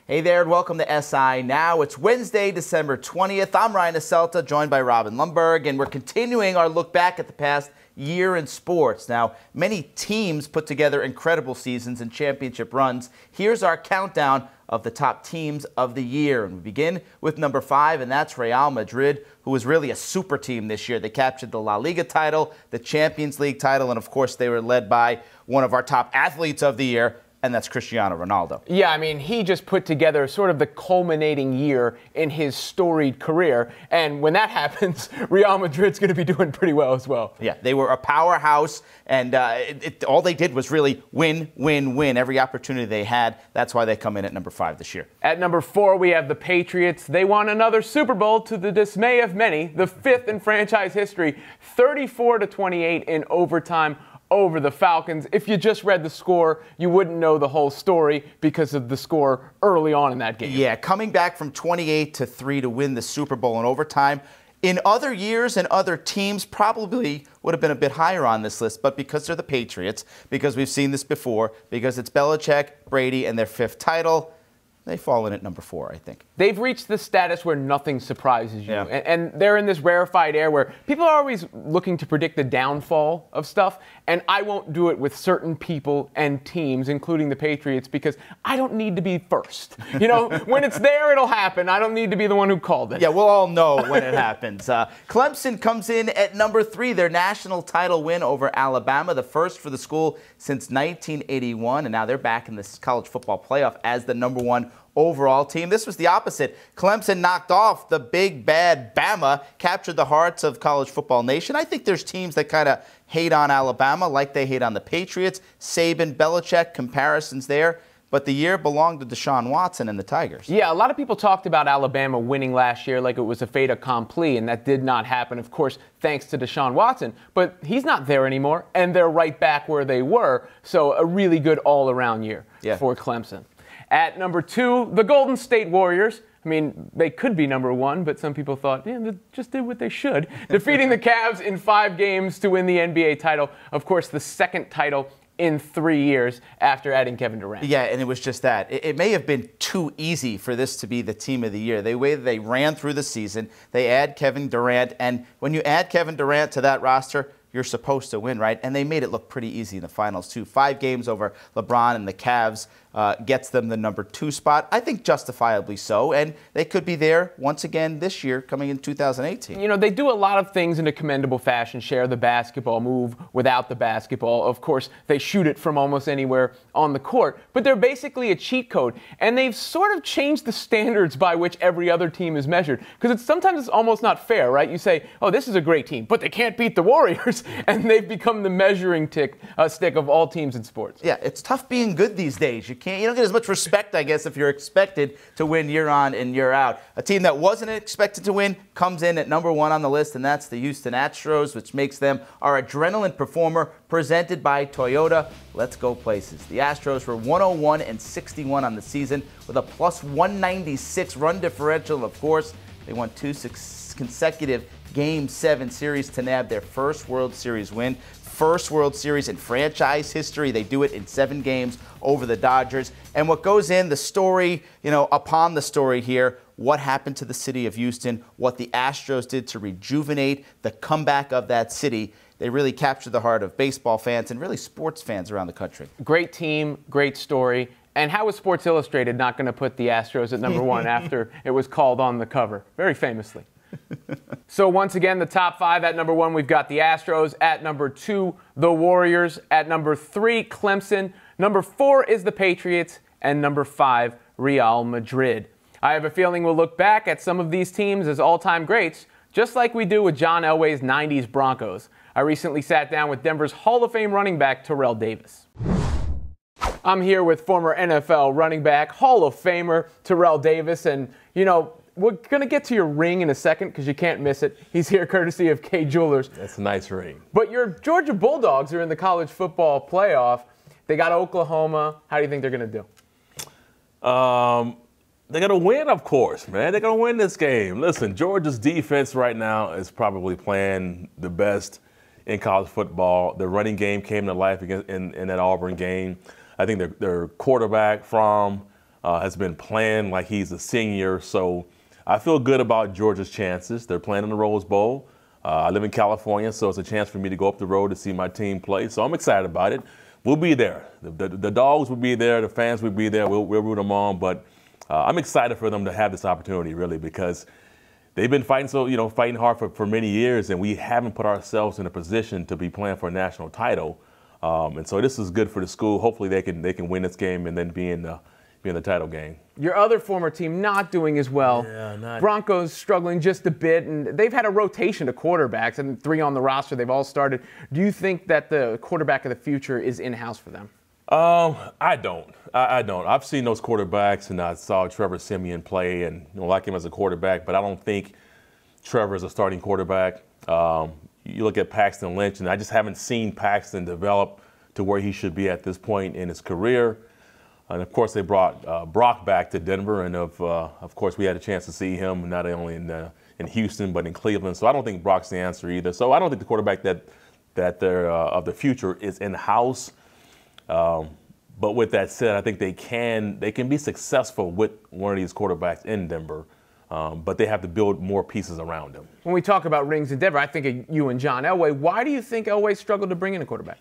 Hey there and welcome to SI Now. It's Wednesday, December 20th. I'm Ryan Aselta, joined by Robin Lundberg, and we're continuing our look back at the past year in sports. Now, many teams put together incredible seasons and championship runs. Here's our countdown of the top teams of the year. And we begin with number 5, and that's Real Madrid, who was really a super team this year. They captured the La Liga title, the Champions League title, and of course they were led by one of our top athletes of the year, and that's Cristiano Ronaldo. Yeah, I mean, he just put together sort of the culminating year in his storied career. And when that happens, Real Madrid's going to be doing pretty well as well. Yeah, they were a powerhouse, and all they did was really win, win, win every opportunity they had. That's why they come in at number 5 this year. At number 4, we have the Patriots. They won another Super Bowl to the dismay of many, the 5th in franchise history, 34-28 in overtime over the Falcons. If you just read the score, you wouldn't know the whole story because of the score early on in that game. Yeah, coming back from 28-3 to win the Super Bowl in overtime. In other years and other teams probably would have been a bit higher on this list, but because they're the Patriots, because we've seen this before, because it's Belichick, Brady, and their 5th title, they fall in at number 4, I think. They've reached the status where nothing surprises you. Yeah. And they're in this rarefied air where people are always looking to predict the downfall of stuff. And I won't do it with certain people and teams, including the Patriots, because I don't need to be first. You know, when it's there, it'll happen. I don't need to be the one who called it. Yeah, we'll all know when it happens. Clemson comes in at number 3, their national title win over Alabama, the first for the school since 1981. And now they're back in this college football playoff as the number 1 overall team. This was the opposite. Clemson knocked off the big bad Bama, captured the hearts of college football nation. I think there's teams that kind of hate on Alabama like they hate on the Patriots. Saban, Belichick, comparisons there. But the year belonged to Deshaun Watson and the Tigers. Yeah, a lot of people talked about Alabama winning last year like it was a fait accompli, and that did not happen, of course, thanks to Deshaun Watson. But he's not there anymore, and they're right back where they were. So a really good all-around year for Clemson. At number 2, the Golden State Warriors. I mean, they could be number 1, but some people thought, yeah, they just did what they should. Defeating the Cavs in 5 games to win the NBA title. Of course, the 2nd title in 3 years after adding Kevin Durant. Yeah, and it was just that. It may have been too easy for this to be the team of the year. The way they ran through the season, they add Kevin Durant, and when you add Kevin Durant to that roster, you're supposed to win, right? And they made it look pretty easy in the finals, too. 5 games over LeBron and the Cavs gets them the number 2 spot. I think justifiably so. And they could be there once again this year, coming in 2018. You know, they do a lot of things in a commendable fashion. Share the basketball, move without the basketball. Of course, they shoot it from almost anywhere on the court. But they're basically a cheat code. And they've sort of changed the standards by which every other team is measured. Because sometimes it's almost not fair, right? You say, oh, this is a great team, but they can't beat the Warriors. And they've become the measuring stick of all teams in sports. Yeah, it's tough being good these days. You don't get as much respect, I guess, if you're expected to win year on and year out. A team that wasn't expected to win comes in at number 1 on the list, and that's the Houston Astros, which makes them our adrenaline performer, presented by Toyota. Let's go places. The Astros were 101-61 on the season with a plus 196 run differential. Of course, they won 2 consecutive Game 7 series to nab their first World Series win. First World Series in franchise history. They do it in 7 games over the Dodgers. And what goes in the story, upon the story here, what happened to the city of Houston, what the Astros did to rejuvenate the comeback of that city. They really captured the heart of baseball fans and really sports fans around the country. Great team, great story. And how was Sports Illustrated not going to put the Astros at number 1 after it was called on the cover? Very famously. So once again, the top 5. At number 1, we've got the Astros. At number 2, the Warriors. At number 3, Clemson. Number 4 is the Patriots. And number 5, Real Madrid. I have a feeling we'll look back at some of these teams as all-time greats, just like we do with John Elway's 90s Broncos. I recently sat down with Denver's Hall of Fame running back, Terrell Davis. I'm here with former NFL running back, Hall of Famer, Terrell Davis. And, we're going to get to your ring in a second because you can't miss it. He's here courtesy of K Jewelers. That's a nice ring. But your Georgia Bulldogs are in the college football playoff. They got Oklahoma. How do you think they're going to do? They're going to win, of course, man. They're going to win this game. Listen, Georgia's defense right now is probably playing the best in college football. The running game came to life in that Auburn game. I think their quarterback from has been playing like he's a senior. So I feel good about Georgia's chances. They're playing in the Rose Bowl. I live in California, so it's a chance for me to go up the road to see my team play. So I'm excited about it. We'll be there. The dogs will be there. The fans will be there. We'll root them on. But I'm excited for them to have this opportunity, really, because they've been fighting hard for many years, and we haven't put ourselves in a position to be playing for a national title. And so this is good for the school. Hopefully they can win this game and then be in the title game. Your other former team not doing as well. Broncos struggling just a bit, and they've had a rotation of quarterbacks, and 3 on the roster. They've all started. Do you think that the quarterback of the future is in-house for them? I don't. I don't. I've seen those quarterbacks, and I saw Trevor Siemian play, and like him as a quarterback, but I don't think Trevor is a starting quarterback. You look at Paxton Lynch, and I just haven't seen Paxton develop to where he should be at this point in his career. And of course, they brought Brock back to Denver, and of course, we had a chance to see him not only in Houston but in Cleveland. So I don't think Brock's the answer either. So I don't think the quarterback that they're of the future is in house. But with that said, I think they can be successful with one of these quarterbacks in Denver. But they have to build more pieces around them. When we talk about rings in Denver, I think of you and John Elway. Why do you think Elway struggled to bring in a quarterback?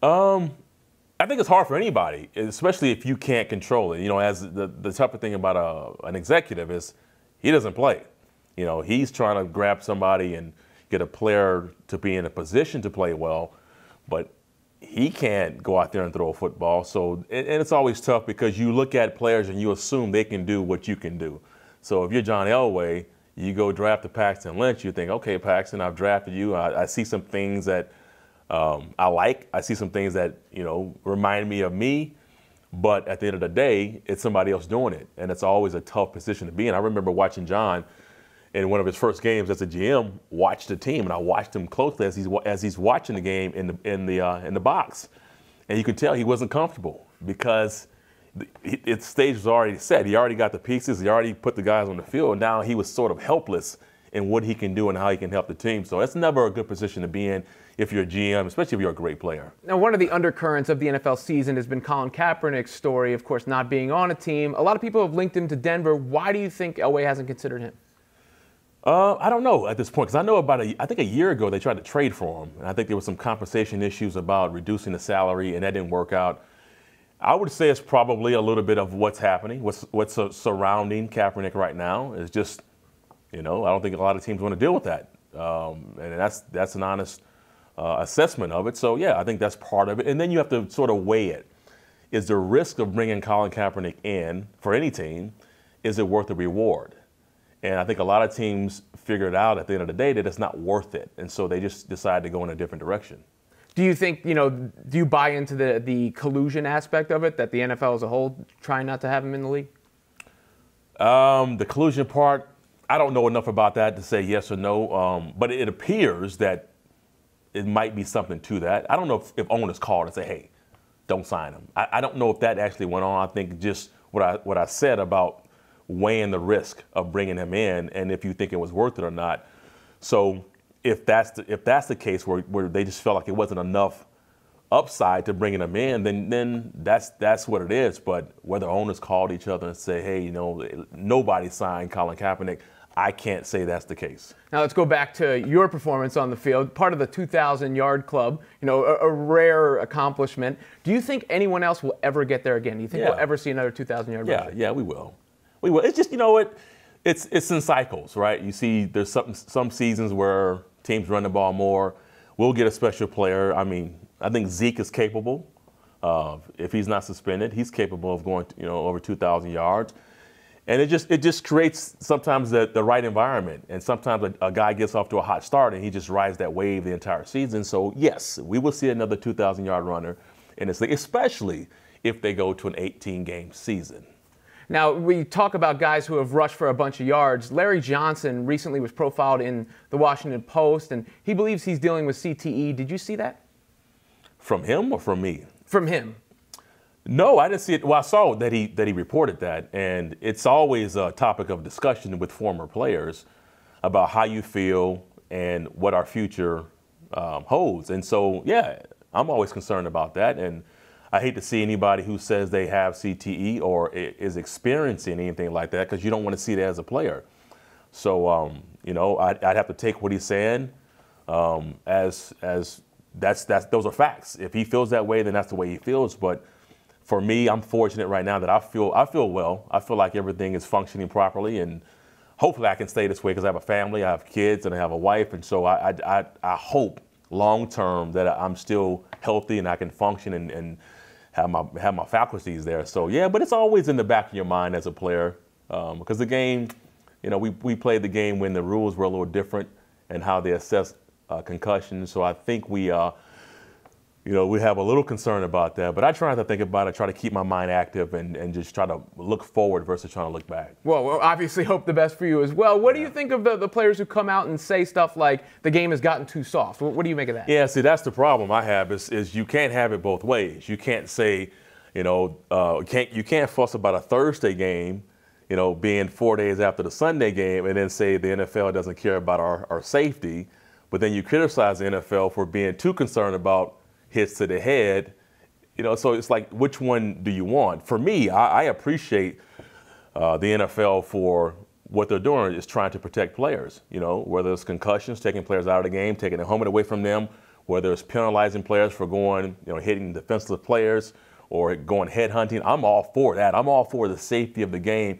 I think it's hard for anybody, especially if you can't control it. As the tough thing about an executive is he doesn't play. He's trying to grab somebody and get a player to be in a position to play well, but he can't go out there and throw a football. So, and it's always tough because you look at players and you assume they can do what you can do. So if you're John Elway, you go draft a Paxton Lynch, you think, okay, Paxton, I've drafted you. I see some things that I like. I see some things that, remind me of me. But at the end of the day, it's somebody else doing it. And it's always a tough position to be in. I remember watching John in one of his first games as a GM, watch the team. And I watched him closely as he's watching the game in the box. And you could tell he wasn't comfortable because its stage was already set. He already got the pieces. He already put the guys on the field. Now he was sort of helpless in what he can do and how he can help the team. So that's never a good position to be in if you're a GM, especially if you're a great player. Now, one of the undercurrents of the NFL season has been Colin Kaepernick's story, of course, not being on a team. A lot of people have linked him to Denver. Why do you think Elway hasn't considered him? I don't know at this point, because I know I think a year ago they tried to trade for him. And I think there was some compensation issues about reducing the salary, and that didn't work out. I would say it's probably a little bit of what's happening, what's surrounding Kaepernick right now. It's just, I don't think a lot of teams want to deal with that. And that's an honest assessment of it. So, yeah, I think that's part of it. And then you have to sort of weigh it. Is the risk of bringing Colin Kaepernick in for any team, is it worth the reward? And I think a lot of teams figured out at the end of the day that it's not worth it. And so they just decide to go in a different direction. Do you think, do you buy into the collusion aspect of it, that the NFL as a whole trying not to have him in the league? The collusion part, I don't know enough about that to say yes or no. But it appears that it might be something to that. I don't know if owners called and say, hey, don't sign him. I don't know if that actually went on. I think just what I said about weighing the risk of bringing him in and if you think it was worth it or not. So if that's the case where they just felt like it wasn't enough upside to bringing him in, then that's what it is. But whether owners called each other and say, hey, nobody signed Colin Kaepernick, I can't say that's the case. Now let's go back to your performance on the field, part of the 2,000-yard club, a rare accomplishment. Do you think anyone else will ever get there again? Do you think we'll ever see another 2,000-yard run? Yeah, we will. We will. It's just, it's in cycles, right? You see there's some seasons where teams run the ball more. We'll get a special player. I mean, I think Zeke is capable. If he's not suspended, he's capable of going, over 2,000 yards. And it just creates sometimes the right environment. And sometimes a guy gets off to a hot start and he just rides that wave the entire season. So, yes, we will see another 2,000-yard runner in this league, especially if they go to an 18-game season. Now, we talk about guys who have rushed for a bunch of yards. Larry Johnson recently was profiled in the Washington Post, and he believes he's dealing with CTE. Did you see that? From him or from me? From him. No, I didn't see it. Well, I saw that he reported that, and it's always a topic of discussion with former players about how you feel and what our future holds. And so, yeah, I'm always concerned about that, and I hate to see anybody who says they have CTE or is experiencing anything like that, because you don't want to see that as a player. So, you know, I'd have to take what he's saying as those are facts. If he feels that way, then that's the way he feels. But for me, I'm fortunate right now that I feel well. I feel like everything is functioning properly, and hopefully I can stay this way because I have a family, I have kids, and I have a wife. And so I hope long term that I'm still healthy and I can function and have my faculties there. So yeah, but it's always in the back of your mind as a player, because the game, you know, we played the game when the rules were a little different and how they assess concussions. So I think we have a little concern about that. But I try not to think about it, try to keep my mind active and just try to look forward versus trying to look back. Well, we'll obviously hope the best for you as well. What do you think of the players who come out and say stuff like the game has gotten too soft? What do you make of that? Yeah, see, that's the problem I have is you can't have it both ways. You can't say, you can't fuss about a Thursday game, being 4 days after the Sunday game, and then say the NFL doesn't care about our safety. But then you criticize the NFL for being too concerned about hits to the head. So it's like, which one do you want? For me, I appreciate the NFL for what they're doing is trying to protect players, whether it's concussions, taking players out of the game, taking the helmet away from them, whether it's penalizing players for going, hitting defensive players or going head hunting. I'm all for that. I'm all for the safety of the game.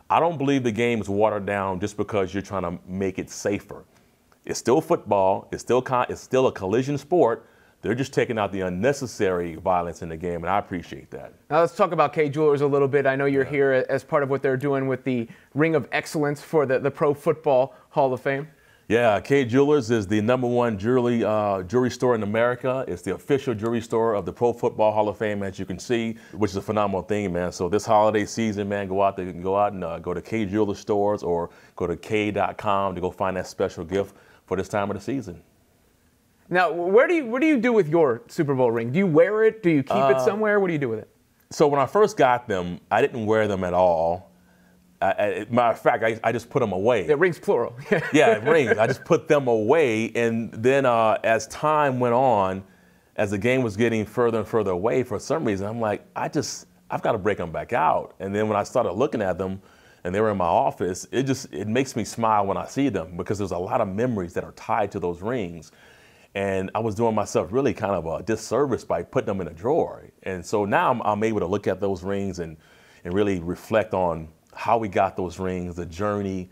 I don't believe the game is watered down just because you're trying to make it safer. It's still football. It's still a collision sport. They're just taking out the unnecessary violence in the game, and I appreciate that. Now let's talk about Kay Jewelers a little bit. I know you're here as part of what they're doing with the Ring of Excellence for the Pro Football Hall of Fame. Yeah, Kay Jewelers is the #1 jewelry store in America. It's the official jewelry store of the Pro Football Hall of Fame, as you can see, which is a phenomenal thing, man. So this holiday season, man, go out there. You can go out and go to Kay Jewelers stores or go to Kay.com to go find that special gift for this time of the season. Now, what do you do with your Super Bowl ring? Do you wear it? Do you keep it somewhere? What do you do with it? So when I first got them, I didn't wear them at all. Matter of fact, I just put them away. It rings plural. Yeah, it rings. I just put them away, and then as time went on, as the game was getting further and further away, for some reason, I'm like, I've got to break them back out. And then when I started looking at them, and they were in my office, it makes me smile when I see them because there's a lot of memories that are tied to those rings. And I was doing myself really kind of a disservice by putting them in a drawer. And so now I'm able to look at those rings and really reflect on how we got those rings, the journey,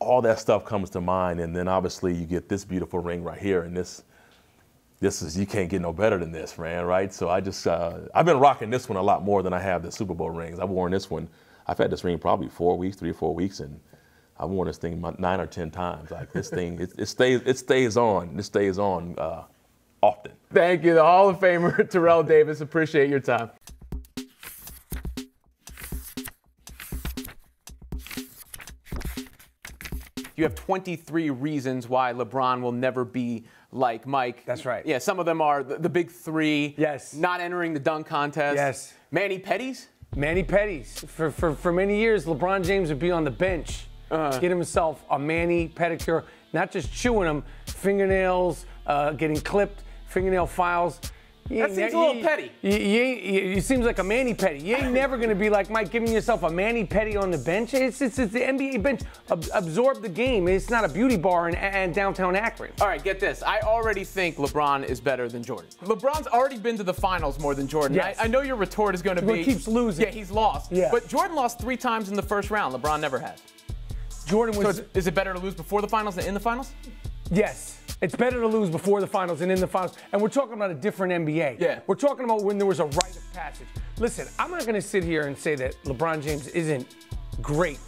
all that stuff comes to mind. And then obviously you get this beautiful ring right here. And this is, you can't get no better than this, man, right? So I've been rocking this one a lot more than I have the Super Bowl rings. I've worn this one. I've had this ring probably 3 or 4 weeks, and I've worn this thing 9 or 10 times. Like this thing, it stays on. It stays on often. Thank you, the Hall of Famer Terrell Davis. Appreciate your time. You have 23 reasons why LeBron will never be like Mike. That's right. Yeah, some of them are the big three. Yes. Not entering the dunk contest. Yes. Manny Petties. Manny Petties. For many years, LeBron James would be on the bench, get himself a mani pedicure, not just chewing them, fingernails, getting clipped, fingernail files. That seems a little petty. You seems like a mani petty. You ain't never gonna be like Mike, giving yourself a mani petty on the bench. It's the NBA bench. Absorb the game. It's not a beauty bar in downtown Akron. All right, get this. I already think LeBron is better than Jordan. LeBron's already been to the finals more than Jordan. Yes. I know your retort is going to be. He keeps losing. Yeah, he's lost. Yeah. But Jordan lost 3 times in the first round. LeBron never has. Jordan was. So is it better to lose before the finals than in the finals? Yes. It's better to lose before the finals than in the finals. And we're talking about a different NBA. Yeah. We're talking about when there was a rite of passage. Listen, I'm not going to sit here and say that LeBron James isn't great,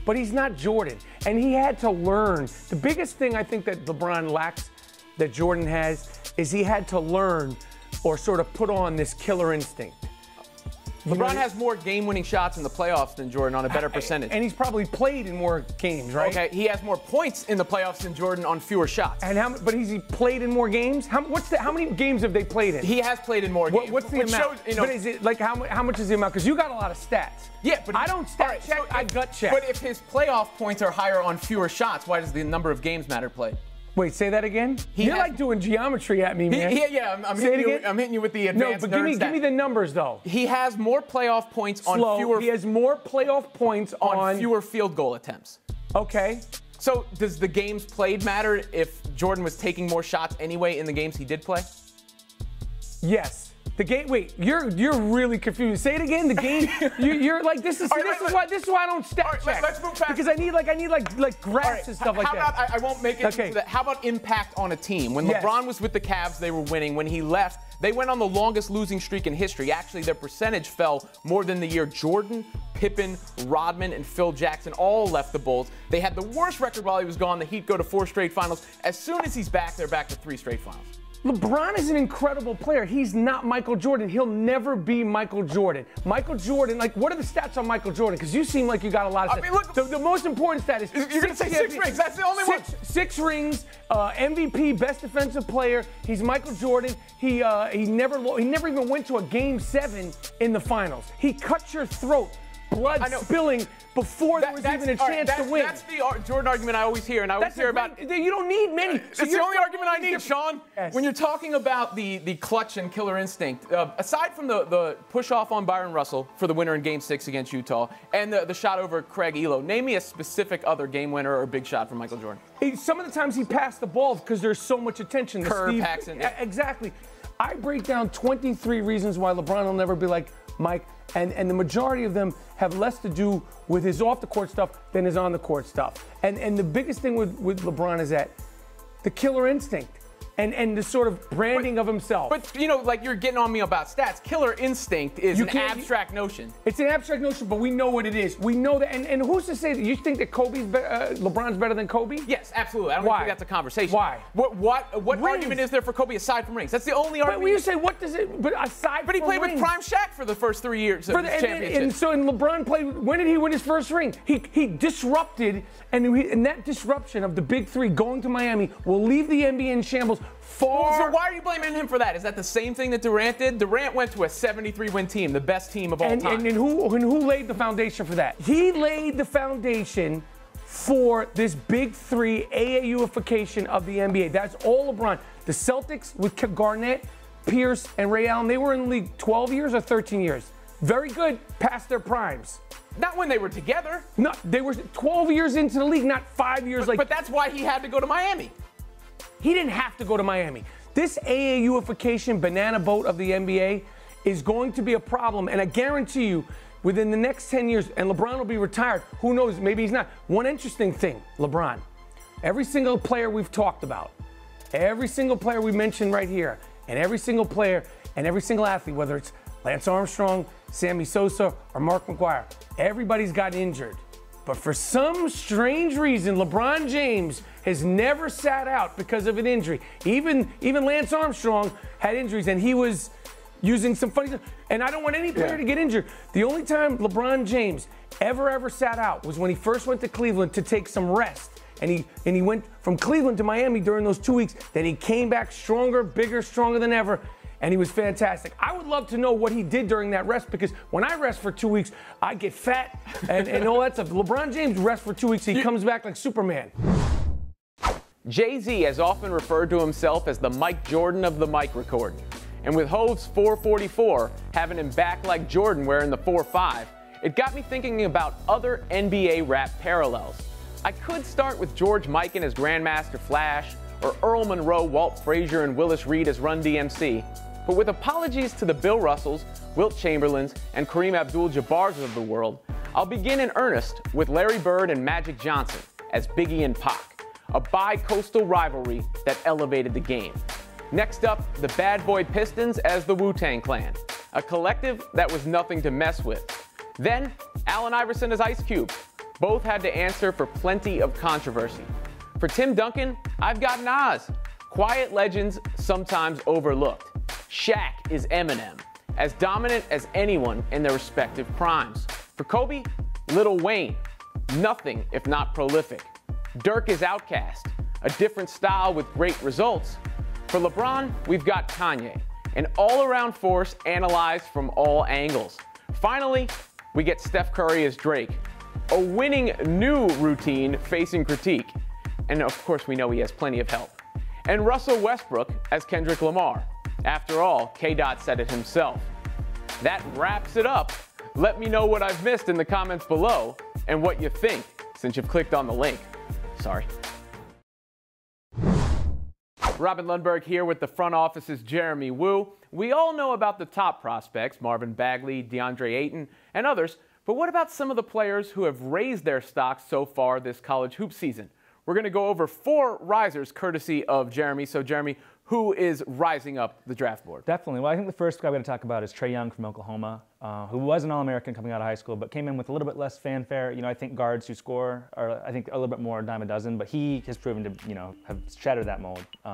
but he's not Jordan. And he had to learn. The biggest thing I think that LeBron lacks that Jordan has is he had to learn or sort of put on this killer instinct. LeBron has more game-winning shots in the playoffs than Jordan on a better percentage. And he's probably played in more games, right? Okay, he has more points in the playoffs than Jordan on fewer shots. And but has he played in more games? How many games have they played in? He has played in more games. What's the amount? Shows, but is it like how much is the amount? Because you got a lot of stats. Yeah, but I don't stat check. I gut check. But if his playoff points are higher on fewer shots, why does the number of games matter played? Wait, say that again? You're like doing geometry at me, man. I'm hitting you with the advanced. No, but give me the numbers though. He has more playoff points on fewer. He has more playoff points on fewer field goal attempts. Okay. So does the games played matter if Jordan was taking more shots anyway in the games he did play? Yes. The game. Wait, you're really confused. Say it again. The game. You're like this is why I don't stat check. Let's move past. Because I need graphs and stuff like that. How about I won't make it into that. How about impact on a team? When LeBron was with the Cavs, they were winning. When he left, they went on the longest losing streak in history. Actually, their percentage fell more than the year Jordan, Pippen, Rodman, and Phil Jackson all left the Bulls. They had the worst record while he was gone. The Heat go to 4 straight finals. As soon as he's back, they're back to 3 straight finals. LeBron is an incredible player. He's not Michael Jordan. He'll never be Michael Jordan. Michael Jordan, what are the stats on Michael Jordan? Because you seem like you got a lot of stats. I mean, look, the most important stat is you're going to say 6 rings. That's the only one. 6 rings, MVP, best defensive player. He's Michael Jordan. He never even went to a Game 7 in the finals. He cut your throat. Blood spilling before there was even a chance to win. That's the Jordan argument I always hear, and I always hear about. You don't need many. It's the only argument I need, Sean. Yes. When you're talking about the clutch and killer instinct, aside from the push off on Byron Russell for the winner in Game 6 against Utah, and the shot over Craig Elo, name me a specific other game winner or big shot from Michael Jordan. Some of the times he passed the ball because there's so much attention. Kerr, Paxson. Exactly. I break down 23 reasons why LeBron will never be like Mike. And the majority of them have less to do with his off-the-court stuff than his on-the-court stuff. And the biggest thing with LeBron is that the killer instinct and the sort of branding of himself. But, you're getting on me about stats. Killer instinct is an abstract notion. It's an abstract notion, but we know what it is. We know that. And who's to say that you think that LeBron's better than Kobe? Yes, absolutely. I don't think that's a conversation. Why? What argument is there for Kobe aside from rings? That's the only argument. But when you say, what does it, but aside from But he played rings, with Prime Shaq for the first 3 years of his championship. And LeBron played, when did he win his first ring? He disrupted, and that disruption of the big 3 going to Miami will leave the NBA in shambles. So why are you blaming him for that? Is that the same thing that Durant did? Durant went to a 73-win team, the best team of all time. And who laid the foundation for that? He laid the foundation for this big 3 AAUification of the NBA. That's all LeBron. The Celtics with Garnett, Pierce, and Ray Allen, they were in the league 12 years or 13 years. Very good past their primes. Not when they were together. No, they were 12 years into the league, not 5 years. But that's why he had to go to Miami. He didn't have to go to Miami. This AAUification banana boat of the NBA is going to be a problem, and I guarantee you, within the next 10 years, and LeBron will be retired. Who knows? Maybe he's not. One interesting thing, LeBron. Every single player we've talked about, every single player we mentioned right here, and every single player and every single athlete, whether it's Lance Armstrong, Sammy Sosa, or Mark McGwire, everybody's got injured. But for some strange reason, LeBron James has never sat out because of an injury. Even Lance Armstrong had injuries, and he was using some funny stuff. And I don't want any player to get injured. The only time LeBron James ever sat out was when he first went to Cleveland to take some rest. And he went from Cleveland to Miami during those 2 weeks. Then he came back stronger, bigger, stronger than ever. And he was fantastic. I would love to know what he did during that rest, because when I rest for 2 weeks, I get fat and all that stuff. LeBron James rests for 2 weeks, he comes back like Superman. Jay-Z has often referred to himself as the Mike Jordan of the mic recording. And with Hove's 444 having him back like Jordan wearing the 4.5, it got me thinking about other NBA rap parallels. I could start with George Mikan as Grandmaster Flash, or Earl Monroe, Walt Frazier, and Willis Reed as Run DMC. But with apologies to the Bill Russells, Wilt Chamberlains, and Kareem Abdul-Jabbars of the world, I'll begin in earnest with Larry Bird and Magic Johnson as Biggie and Pac, a bi-coastal rivalry that elevated the game. Next up, the Bad Boy Pistons as the Wu-Tang Clan, a collective that was nothing to mess with. Then, Allen Iverson as Ice Cube. Both had to answer for plenty of controversy. For Tim Duncan, I've got Nas. Quiet legends sometimes overlooked. Shaq is Eminem, as dominant as anyone in their respective primes. For Kobe, Lil Wayne, nothing if not prolific. Dirk is Outkast, a different style with great results. For LeBron, we've got Kanye, an all-around force analyzed from all angles. Finally, we get Steph Curry as Drake, a winning new routine facing critique. And of course, we know he has plenty of help. And Russell Westbrook as Kendrick Lamar. After all, K-Dot said it himself. That wraps it up. Let me know what I've missed in the comments below and what you think since you've clicked on the link. Sorry. Robin Lundberg here with the front office's Jeremy Woo. We all know about the top prospects, Marvin Bagley, DeAndre Ayton, and others, but what about some of the players who have raised their stocks so far this college hoop season? We're going to go over 4 risers courtesy of Jeremy. So Jeremy, who is rising up the draft board? Definitely. Well, I think the first guy we're going to talk about is Trae Young from Oklahoma, who was an All-American coming out of high school, but came in with a little bit less fanfare. You know, I think guards who score are, I think, a little bit more dime a dozen, but he has proven to, you know, have shattered that mold. You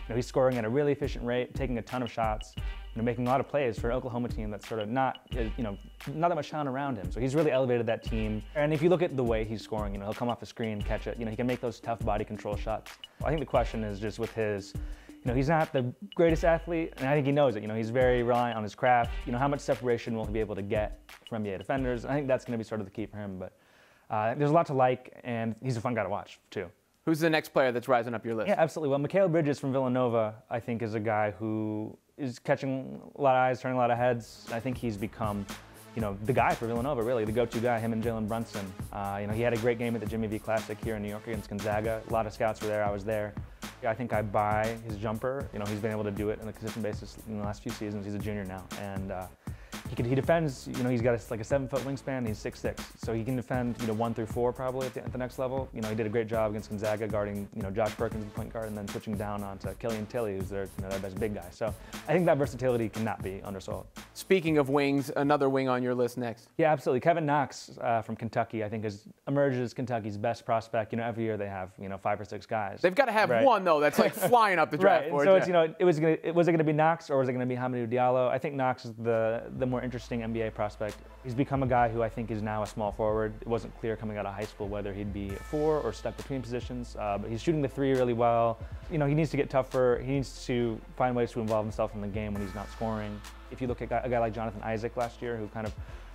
know, he's scoring at a really efficient rate, taking a ton of shots, you know, making a lot of plays for an Oklahoma team that's sort of not, you know, not that much talent around him. So he's really elevated that team. And if you look at the way he's scoring, you know, he'll come off the screen, catch it. You know, he can make those tough body control shots. I think the question is just with his, you know, he's not the greatest athlete, and I think he knows it. You know, he's very reliant on his craft. You know, how much separation will he be able to get from NBA defenders? I think that's going to be sort of the key for him. But there's a lot to like, and he's a fun guy to watch, too. Who's the next player that's rising up your list? Yeah, absolutely. Well, Mikal Bridges from Villanova, I think, is a guy who is catching a lot of eyes, turning a lot of heads. I think he's become, you know, the guy for Villanova, really, the go-to guy, him and Jalen Brunson. You know, he had a great game at the Jimmy V Classic here in New York against Gonzaga. A lot of scouts were there. I was there. I think I buy his jumper. You know, he's been able to do it on a consistent basis in the last few seasons. He's a junior now, and he defends. You know, he's got like a 7-foot wingspan. He's 6'6", so he can defend, you know, 1 through 4 probably at the next level. You know, he did a great job against Gonzaga guarding, you know, Josh Perkins, the point guard, and then switching down onto Killian Tilly, who's their, you know, their best big guy. So I think that versatility cannot be undersold. Speaking of wings, another wing on your list next. Yeah, absolutely. Kevin Knox from Kentucky, I think, has emerged as Kentucky's best prospect. You know, every year they have, you know, 5 or 6 guys. They've got to have one though that's like flying up the draft right. board. So it's, you know, was it going to be Knox or was it going to be Hamidou Diallo? I think Knox is the more interesting NBA prospect. He's become a guy who I think is now a small forward. It wasn't clear coming out of high school whether he'd be a 4 or stuck between positions, but he's shooting the 3 really well. You know, he needs to get tougher. He needs to find ways to involve himself in the game when he's not scoring. If you look at a guy like Jonathan Isaac last year, who kind of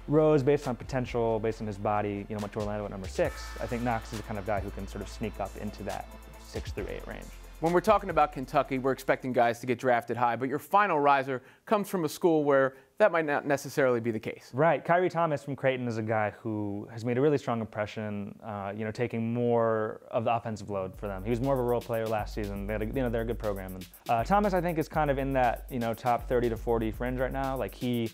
rose based on potential, based on his body, you know, went to Orlando at number 6, I think Knox is the kind of guy who can sort of sneak up into that 6 through 8 range. When we're talking about Kentucky, we're expecting guys to get drafted high, but your final riser comes from a school where that might not necessarily be the case. Right. Kyrie Thomas from Creighton is a guy who has made a really strong impression, you know, taking more of the offensive load for them. He was more of a role player last season. They had you know, they're a good program. And Thomas, I think, is kind of in that, you know, top 30 to 40 fringe right now. Like you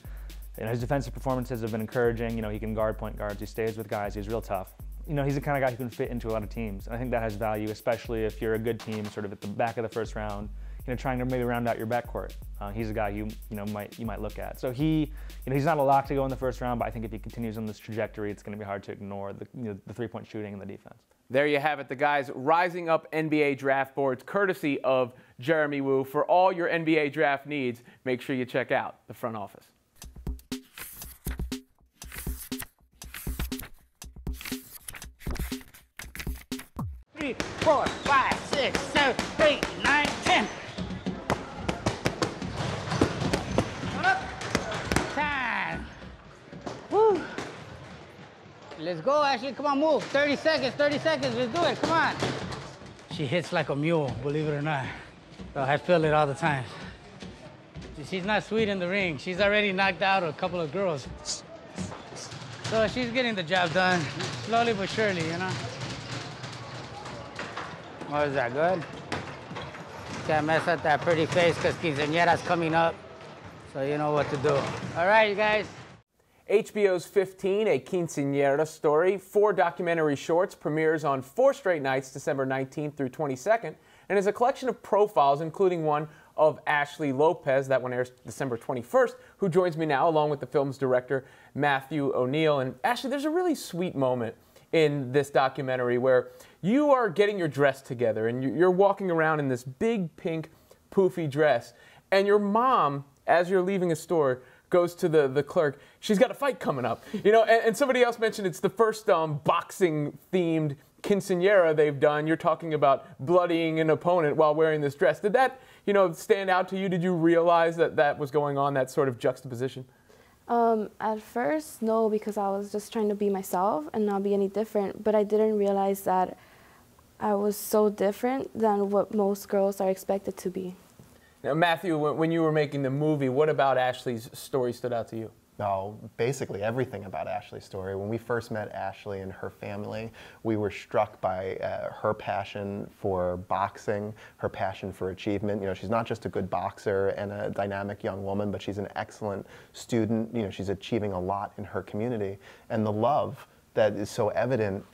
know, his defensive performances have been encouraging. You know, he can guard point guards. He stays with guys. He's real tough. You know, he's the kind of guy who can fit into a lot of teams. And I think that has value, especially if you're a good team sort of at the back of the first round, you know, trying to maybe round out your backcourt. He's a guy you might look at. So you know, he's not a lock to go in the first round, but I think if he continues on this trajectory, it's going to be hard to ignore the 3-point shooting and the defense. There you have it, the guys rising up NBA draft boards, courtesy of Jeremy Woo. For all your NBA draft needs, make sure you check out the front office. 3, 4, 5, 6, 7, 8, 9, 10. Time. Woo. Let's go, Ashley. Come on, move. 30 seconds, 30 seconds. Let's do it. Come on. She hits like a mule, believe it or not. So I feel it all the time. She's not sweet in the ring. She's already knocked out a couple of girls. So she's getting the job done, slowly but surely, you know. What is that, good? Can't mess up that pretty face because quinceañera's coming up. So you know what to do. All right, you guys. HBO's 15, a quinceañera story, 4 documentary shorts, premieres on 4 straight nights, December 19th through 22nd, and is a collection of profiles, including one of Ashley Lopez. That one airs December 21st, who joins me now, along with the film's director, Matthew O'Neill. And Ashley, there's a really sweet moment in this documentary where you are getting your dress together and you're walking around in this big pink poofy dress, and your mom, as you're leaving a store, goes to the clerk. She's got a fight coming up, you know, and somebody else mentioned it's the first boxing themed quinceañera they've done. You're talking about bloodying an opponent while wearing this dress. Did that, you know, stand out to you? Did you realize that that was going on, that sort of juxtaposition? At first, no, because I was just trying to be myself and not be any different. But I didn't realize that I was so different than what most girls are expected to be. Now, Matthew, when you were making the movie, what about Ashley's story stood out to you? Oh, basically everything about Ashley's story. When we first met Ashley and her family, we were struck by her passion for boxing, her passion for achievement. You know, she's not just a good boxer and a dynamic young woman, but she's an excellent student. You know, she's achieving a lot in her community. And the love that is so evident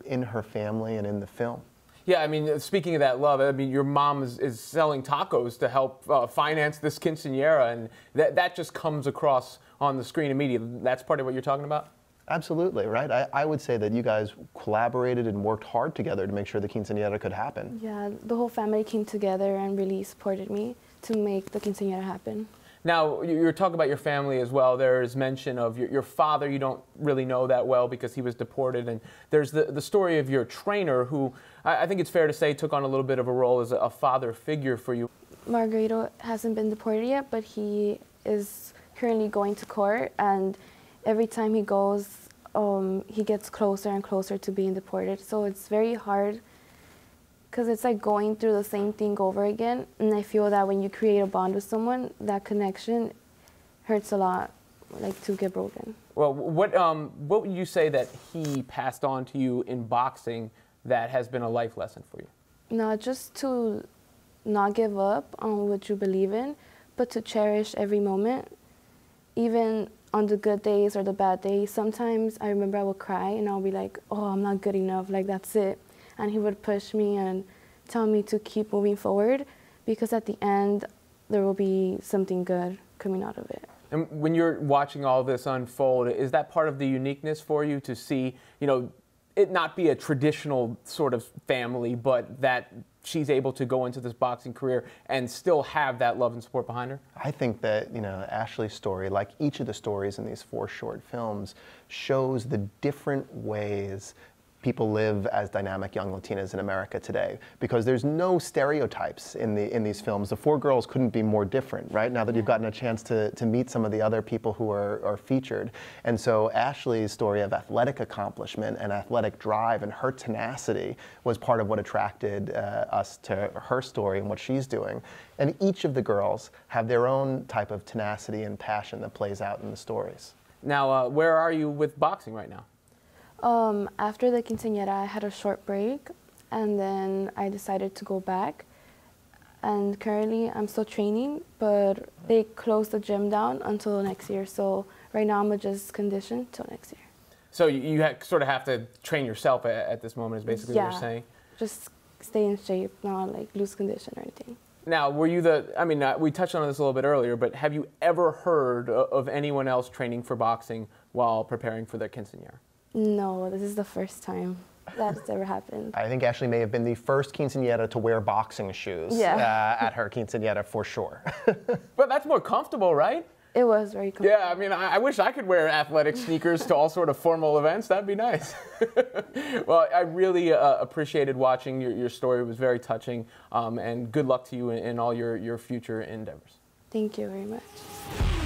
in her family and in the film. Yeah, I mean, speaking of that love, I mean, your mom is selling tacos to help finance this quinceañera, and that just comes across on the screen immediately. That's part of what you're talking about? Absolutely, right? I would say that you guys collaborated and worked hard together to make sure the quinceañera could happen. Yeah, the whole family came together and really supported me to make the quinceañera happen. Now, you're talking about your family as well. There's mention of your father you don't really know that well because he was deported. And there's the story of your trainer who, I think it's fair to say, took on a little bit of a role as a father figure for you. Margarito hasn't been deported yet, but he is currently going to court. And every time he goes, he gets closer and closer to being deported. So it's very hard, because it's like going through the same thing over again. And I feel that when you create a bond with someone, that connection hurts a lot, like, to get broken. Well, what would you say that he passed on to you in boxing that has been a life lesson for you? No, just to not give up on what you believe in, but to cherish every moment, even on the good days or the bad days. Sometimes I remember I would cry and I'll be like, oh, I'm not good enough, like, that's it. And he would push me and tell me to keep moving forward, because at the end, there will be something good coming out of it. And when you're watching all this unfold, is that part of the uniqueness for you to see, you know, it not be a traditional sort of family, but that she's able to go into this boxing career and still have that love and support behind her? I think that, you know, Ashley's story, like each of the stories in these 4 short films, shows the different ways people live as dynamic young Latinas in America today, because there's no stereotypes in these films. The 4 girls couldn't be more different, right? Now that you've gotten a chance to meet some of the other people who are featured. And so Ashley's story of athletic accomplishment and athletic drive and her tenacity was part of what attracted us to her story and what she's doing. And each of the girls have their own type of tenacity and passion that plays out in the stories. Now, where are you with boxing right now? After the quinceañera, I had a short break, and then I decided to go back. And currently, I'm still training, but they closed the gym down until next year. So right now, I'm just conditioned till next year. So you sort of have to train yourself at this moment, is basically what you're saying? Just stay in shape, not like lose condition or anything. Now, were you we touched on this a little bit earlier, but have you ever heard of anyone else training for boxing while preparing for their quinceañera? No, this is the first time that's ever happened. I think Ashley may have been the first quinceañera to wear boxing shoes at her quinceañera for sure. But that's more comfortable, right? It was very comfortable. Yeah, I mean, I wish I could wear athletic sneakers to all sort of formal events. That'd be nice. Well, I really appreciated watching your story. It was very touching. And good luck to you in all your future endeavors. Thank you very much.